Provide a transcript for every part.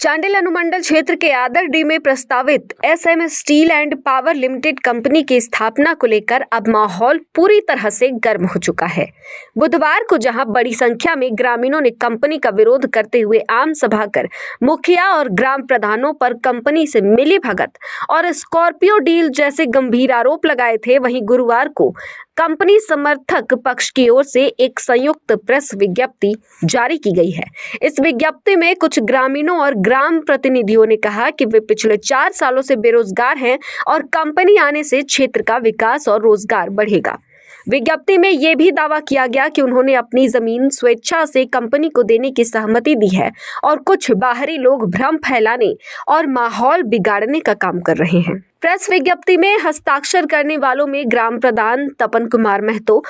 चांडिल अनुमंडल क्षेत्र के आदरडीह में प्रस्तावित SM Steel and Power Limited company की स्थापना को लेकर अब माहौल पूरी तरह से गर्म हो चुका है। बुधवार को जहां बड़ी संख्या में ग्रामीणों ने कंपनी का विरोध करते हुए आम सभा कर मुखिया और ग्राम प्रधानों पर कंपनी से मिलीभगत और स्कॉर्पियो डील जैसे गंभीर आरोप लगाए थे, वहीं गुरुवार को कंपनी समर्थक पक्ष की ओर से एक संयुक्त प्रेस विज्ञप्ति जारी की गई है। इस विज्ञप्ति में कुछ ग्रामीणों और ग्राम प्रतिनिधियों ने कहा कि वे पिछले 4 सालों से बेरोजगार हैं और कंपनी आने से क्षेत्र का विकास और रोजगार बढ़ेगा। विज्ञप्ति में यह भी दावा किया गया कि उन्होंने अपनी जमीन स्वेच्छा से कंपनी को देने की सहमति दी है और कुछ बाहरी लोग भ्रम फैलाने और माहौल बिगाड़ने का काम कर रहे हैं। प्रेस विज्ञप्ति में हस्ताक्षर करने वालों में ग्राम प्रधान तपन कुमार महतो,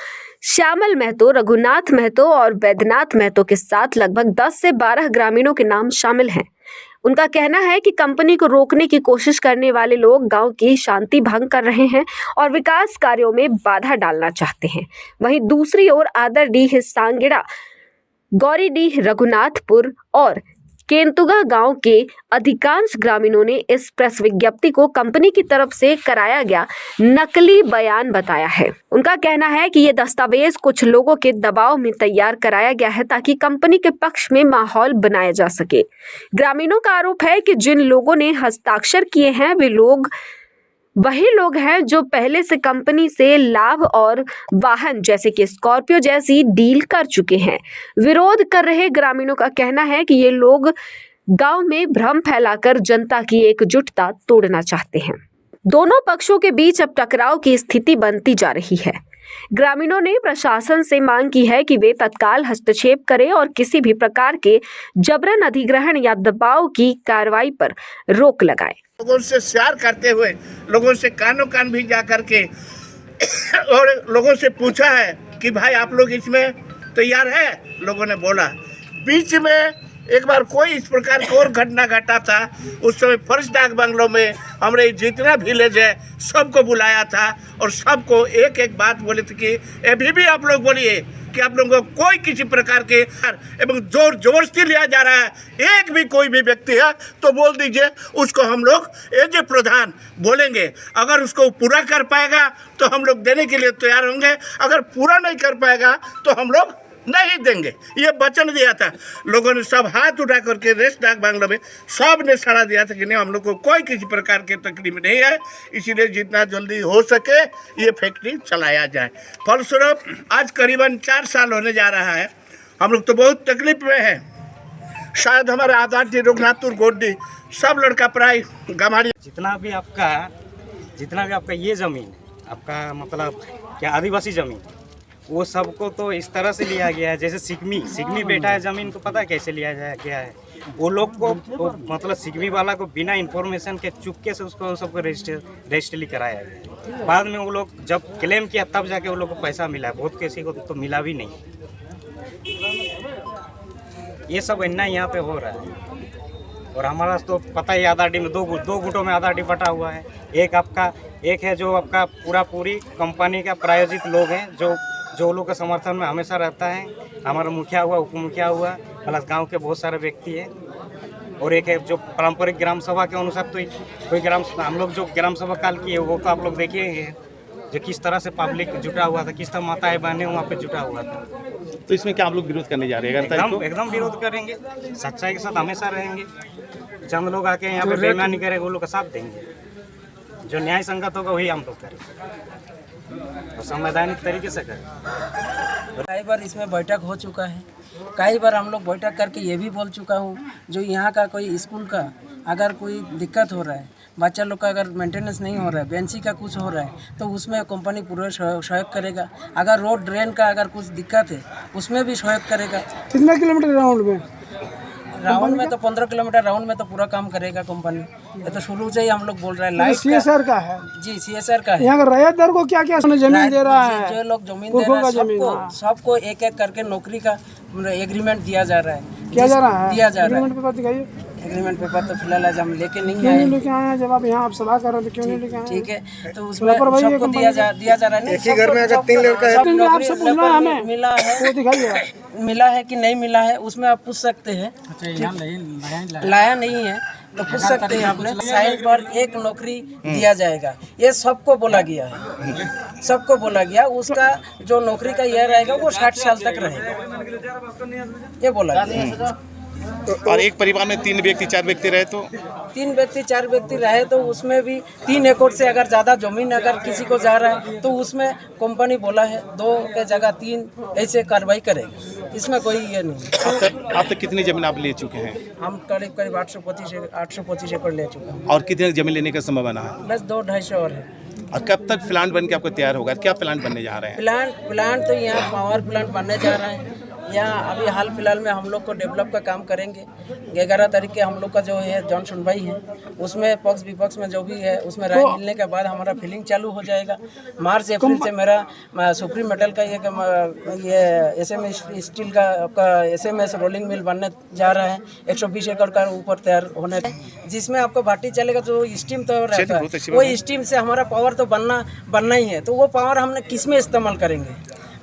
श्यामल महतो, रघुनाथ महतो और वैद्यनाथ महतो के साथ लगभग 10 से 12 ग्रामीणों के नाम शामिल हैं। उनका कहना है कि कंपनी को रोकने की कोशिश करने वाले लोग गांव की शांति भंग कर रहे हैं और विकास कार्यों में बाधा डालना चाहते हैं। वहीं दूसरी ओर आदरडीह, सांगेड़ा, गौरीडीह, रघुनाथपुर और केंतुगा गांव के अधिकांश ग्रामीणों ने इस प्रेस विज्ञप्ति को कंपनी की तरफ से कराया गया नकली बयान बताया है। उनका कहना है कि ये दस्तावेज कुछ लोगों के दबाव में तैयार कराया गया है ताकि कंपनी के पक्ष में माहौल बनाया जा सके। ग्रामीणों का आरोप है कि जिन लोगों ने हस्ताक्षर किए हैं वे लोग वही लोग हैं जो पहले से कंपनी से लाभ और वाहन जैसे कि स्कॉर्पियो जैसी डील कर चुके हैं। विरोध कर रहे ग्रामीणों का कहना है कि ये लोग गांव में भ्रम फैलाकर जनता की एकजुटता तोड़ना चाहते हैं। दोनों पक्षों के बीच अब टकराव की स्थिति बनती जा रही है। ग्रामीणों ने प्रशासन से मांग की है कि वे तत्काल हस्तक्षेप करें और किसी भी प्रकार के जबरन अधिग्रहण या दबाव की कार्रवाई पर रोक लगाएं। लोगों से शेयर करते हुए लोगों से कानों कान भी जा करके और लोगों से पूछा है कि भाई आप लोग इसमें तैयार है। लोगों ने बोला। बीच में एक बार कोई इस प्रकार की और घटना घटा था। उस समय फर्स्ट डाक बंगलों में हमने जितना विलेज है सबको बुलाया था और सबको एक एक बात बोले थे कि अभी भी आप लोग बोलिए कि आप लोगों को कोई किसी प्रकार के एवं जोर जबरदस्ती लिया जा रहा है। एक भी कोई भी व्यक्ति है तो बोल दीजिए, उसको हम लोग एज ए प्रधान बोलेंगे। अगर उसको पूरा कर पाएगा तो हम लोग देने के लिए तैयार होंगे, अगर पूरा नहीं कर पाएगा तो हम लोग नहीं देंगे। ये वचन दिया था। लोगों ने सब हाथ उठा करके रेस्ट डाक बांग्ला में सब ने सड़ा दिया था कि नहीं, हम लोग को कोई किसी प्रकार की तकलीफ नहीं है, इसीलिए जितना जल्दी हो सके ये फैक्ट्री चलाया जाए। फलस्वरूप आज करीबन 4 साल होने जा रहा है। हम लोग तो बहुत तकलीफ में हैं। शायद हमारे आदरडीह, रघुनाथपुर, गोड्डी सब लड़का प्राय गमारी जितना भी आपका ये ज़मीन आपका मतलब क्या आदिवासी ज़मीन, वो सबको तो इस तरह से लिया गया है जैसे सिगमी बैठा है ज़मीन को। पता है कैसे लिया गया है? वो लोग को मतलब सिगमी वाला को बिना इन्फॉर्मेशन के चुपके से उसको सबको रजिस्ट्री कराया गया। बाद में वो लोग जब क्लेम किया तब जाके वो लोग को पैसा मिला। बहुत किसी को तो मिला भी नहीं। ये सब इतना यहाँ पे हो रहा है। और हमारा तो पता ही आदरडीह में दो गुटों में आदरडीह बटा हुआ है। एक है जो आपका पूरी कंपनी का प्रायोजित लोग हैं जो लोग के समर्थन में हमेशा रहता है। हमारा मुखिया हुआ, उप मुखिया हुआ, प्लस गांव के बहुत सारे व्यक्ति हैं। और एक है जो पारंपरिक ग्राम सभा के अनुसार तो कोई हम लोग जो ग्राम सभा काल की है वो तो आप लोग देखिए जो किस तरह से पब्लिक जुटा हुआ था, किस तरह माताएं बहनें वहाँ पे जुटा हुआ था। तो इसमें क्या आप लोग विरोध करने जा रहे हैं? एकदम विरोध करेंगे। सच्चाई के साथ हमेशा रहेंगे। चंद लोग आके यहाँ पे बेईमानी करेंगे, वो लोग का साथ देंगे। जो न्याय संगत होगा वही हम लोग करेंगे और संवैधानिक तरीके से करें। कई बार इसमें बैठक हो चुका है। कई बार हम लोग बैठक करके ये भी बोल चुका हूँ, जो यहाँ का कोई स्कूल का अगर कोई दिक्कत हो रहा है, बच्चा लोग का अगर मेंटेनेंस नहीं हो रहा है, बेंची का कुछ हो रहा है, तो उसमें कंपनी पूरा सहयोग करेगा। अगर रोड ड्रेन का अगर कुछ दिक्कत है उसमें भी सहयोग करेगा। कितना किलोमीटर राउंड में? राउंड में तो 15 किलोमीटर राउंड में तो पूरा काम करेगा कंपनी। ये तो शुरू से ही हम लोग बोल रहे हैं। लाइट सीएसआर का है जी, सीएसआर का है। यहाँ का रैयतदार को क्या क्या जमीन दे रहा है? जो लोग जमीन दे रहा है सबको एक एक करके नौकरी का एग्रीमेंट दिया जा रहा है। क्या जा रहा है? दिया जा रहा है। एग्रीमेंट पेपर तो फिलहाल आज हम लेके नहीं क्यों नहीं आए। लेके आए हैं? जब आप यहाँ आप सलाह कर रहे थे क्यों नहीं लेके आए? ठीक है, तो उसमें लापरवाही है सबको कंपनी दिया जा रहा है। नहीं, घर में अगर 3 लड़का है, सब लेकिन नौकरी आपसे पूछना है हमें। मिला है, वो दिखाइए। मिला है कि नहीं मिला है उसमें आप पूछ सकते हैं। लाया नहीं है तो पूछ सकते हैं आपने। साइन पर एक नौकरी दिया जाएगा, ये सबको बोला गया है, सबको बोला गया। उसका जो नौकरी का ईयर रहेगा वो 60 साल तक रहेगा, ये बोला गया। और एक परिवार में 3 व्यक्ति 4 व्यक्ति रहे तो 3 व्यक्ति 4 व्यक्ति रहे तो उसमें भी 3 एकड़ से अगर ज़्यादा जमीन अगर किसी को जा रहा है तो उसमें कंपनी बोला है 2 के जगह 3 ऐसे कार्रवाई करेगा। इसमें कोई ये नहीं। आप तक कितनी जमीन आप ले चुके हैं हम करीब 825 एकड़ ले चुके हैं। और कितनी जमीन लेने का संभावना है? बस 2-250 और है। और कब तक प्लांट बन के आपको तैयार होगा? क्या प्लांट बनने जा रहे हैं? प्लांट तो यहाँ पावर प्लांट बनने जा रहा है। यहाँ अभी हाल फिलहाल में हम लोग को डेवलप का काम करेंगे। 11 तारीख के हम लोग का जो है जन सुनवाई है, उसमें पक्ष विपक्ष में जो भी है उसमें राय मिलने के बाद हमारा फिलिंग चालू हो जाएगा। मार्च अप्रैल से मेरा सुप्रीम मेटल का ये SMS स्टील का आपका SMS रोलिंग मिल बनने जा रहा है। 120 एकड़ का ऊपर तैयार होने, जिसमें आपको भाटी चलेगा। जो स्टीम तो रहता है वो स्टीम से हमारा पावर तो बनना ही है। तो वो पावर हमने किस में इस्तेमाल करेंगे?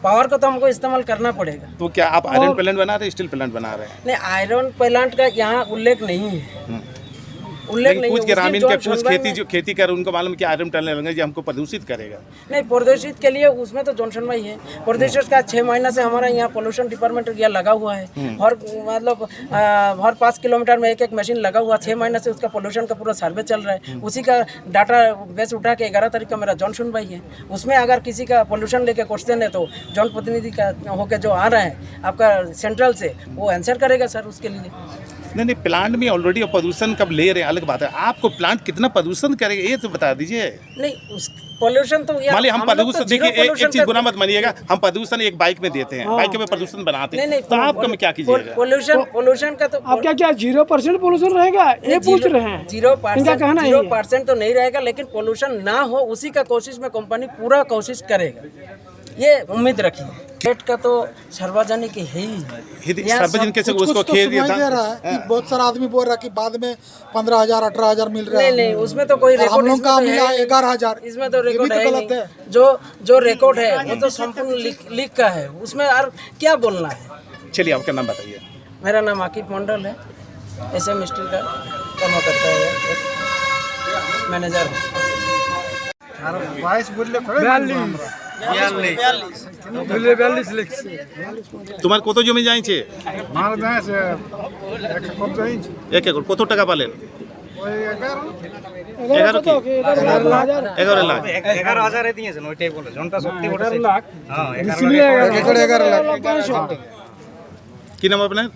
पावर को तो हमको इस्तेमाल करना पड़ेगा। तो क्या आप आयरन प्लांट बना रहे हैं, स्टील प्लांट बना रहे हैं? नहीं, आयरन प्लांट का यहाँ उल्लेख नहीं है, उल्लेख नहीं है। कुछ ग्रामीण उस के दिन कुछ खेती जो खेती कर उनको मालूम कि आयरन प्लांट लगेगा जो हमको प्रदूषित करेगा। नहीं, प्रदूषित के लिए उसमें तो जॉनसन भाई है। प्रदूषित का 6 महीना से हमारा यहाँ पोल्यूशन डिपार्टमेंट यहाँ लगा हुआ है। हर मतलब हर 5 किलोमीटर में एक मशीन लगा हुआ। 6 महीने से उसका पोल्यूशन का पूरा सर्वे चल रहा है। उसी का डाटा बेस उठा के 11 तारीख का मेरा जॉनसन भाई है। उसमें अगर किसी का पोल्यूशन लेके क्वेश्चन है तो जन प्रतिनिधि का होकर जो आ रहा है आपका सेंट्रल से, वो आंसर करेगा सर उसके लिए। नहीं, प्लांट में ऑलरेडी प्रदूषण कब ले रहे हैं अलग बात है। आपको प्लांट कितना प्रदूषण करेगा ये तो बता दीजिए। नहीं, उस पोल्यूशन तो मान लीजिए हम प्रदूषण देखिए, एक चीज बुरा मत मानिएगा, हम प्रदूषण एक बाइक में देते हैं, बाइक में प्रदूषण बनाते हैं, तो आप कम क्या कीजिएगा? पोल्यूशन का तो आप क्या 0% पोल्यूशन रहेगा ये पूछ रहे हैं? 0% तो नहीं रहेगा, लेकिन पोल्यूशन ना हो उसी का कोशिश में कंपनी पूरा कोशिश करेगा, ये उम्मीद रखिए। खेत का तो सार्वजनिक है ही। सार्वजनिक कैसे उसको खेत दिया था? कि बहुत सारा आदमी बोल रहा है कि बाद में 15,000 18,000 मिल रहा है। नहीं, उसमें तो कोई रिकॉर्ड, हम लोग का मिला 11,000। इसमें तो रिकॉर्ड है नहीं। जो रिकॉर्ड है वो तो संपूर्ण लीक का है, उसमें और क्या बोलना है। चलिए आपका नाम बताइए। मेरा नाम आकिब मंडल है, SM स्टील का काम करता है, एक मैनेजर है। তোমার কত জমি জানিছে? 1 একর। কত টাকা পালেন? 11 কি? 11 লাখ। 11,000 দিয়েছেন ওইটাই বলে জনটা সত্যি বলেছে। 11 লাখ। হ্যাঁ, 11 লাখ। কি নাম আপনার?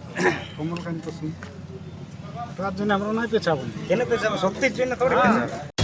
কেন পেছাবো? সত্যির জন্য থোড়ি পেছাবো।